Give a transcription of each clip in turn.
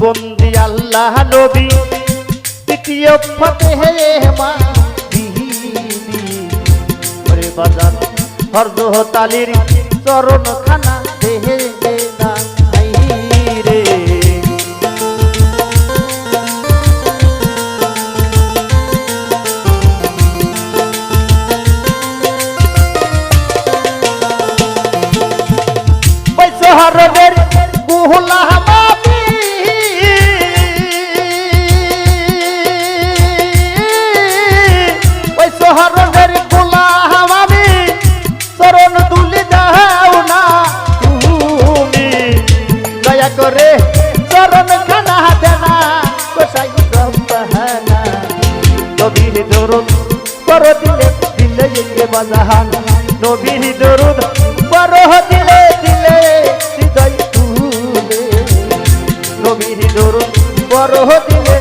বন্দি আল্লাহ নবী দ্বিতীয় ফতেহে মারে বাজার ফরজ তালির চরণ খানা দেহে না রে হরদের গুহলা হরদের গোলাম আমি চরণ তুলে দাও না তুমি দয়া করে চরণ খানা দেনা কোসাই রব্বানা নবীর দরুদ পর দিলে দিলে যে বাজাহান নবীর দরুদ পর দিলে দিলে হৃদয় তুলে নবীর দরুদ পর দিলে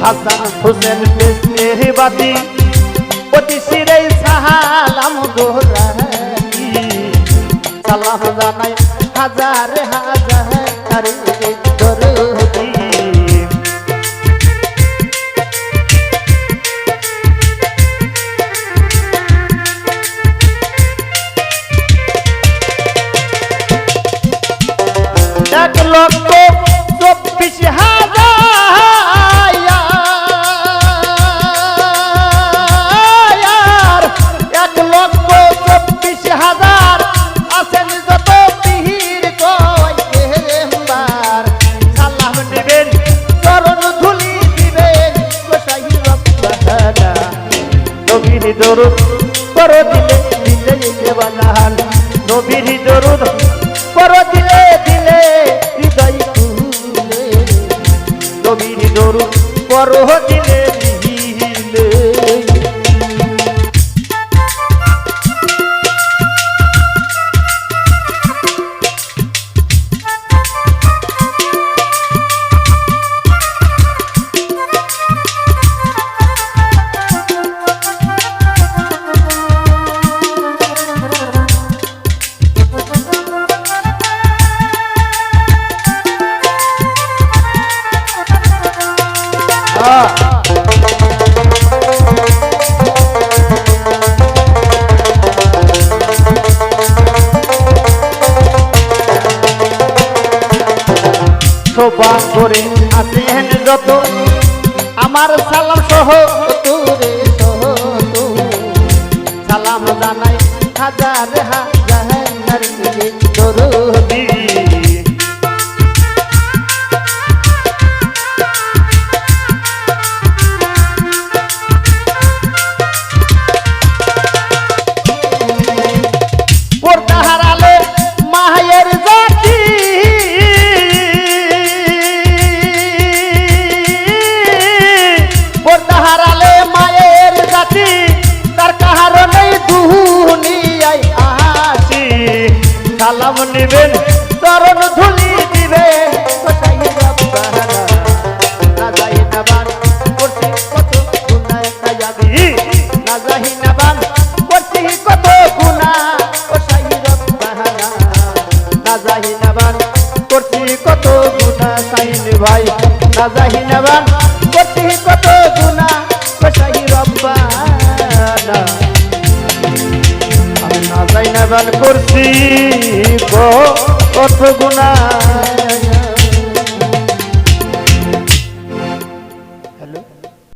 হাসান হোসেন পেশমের বাতি অতি শিরে সালাম গোরাকি সালাম জানাই হাজার হাজার দরদি এক লক্ষ 24,000 দরুদ পর দিলে দিলে বাজান নবীর দরুদ পর দিলে দিলে হৃদয় তুলে নবীর দরুদ পর দিলে দিলে শোভা করে আসেন যত আমার সালাম সহ তোরে সহ সালাম জানাই হাজার হাজার দরদি বাজান করছি কত গুনাহ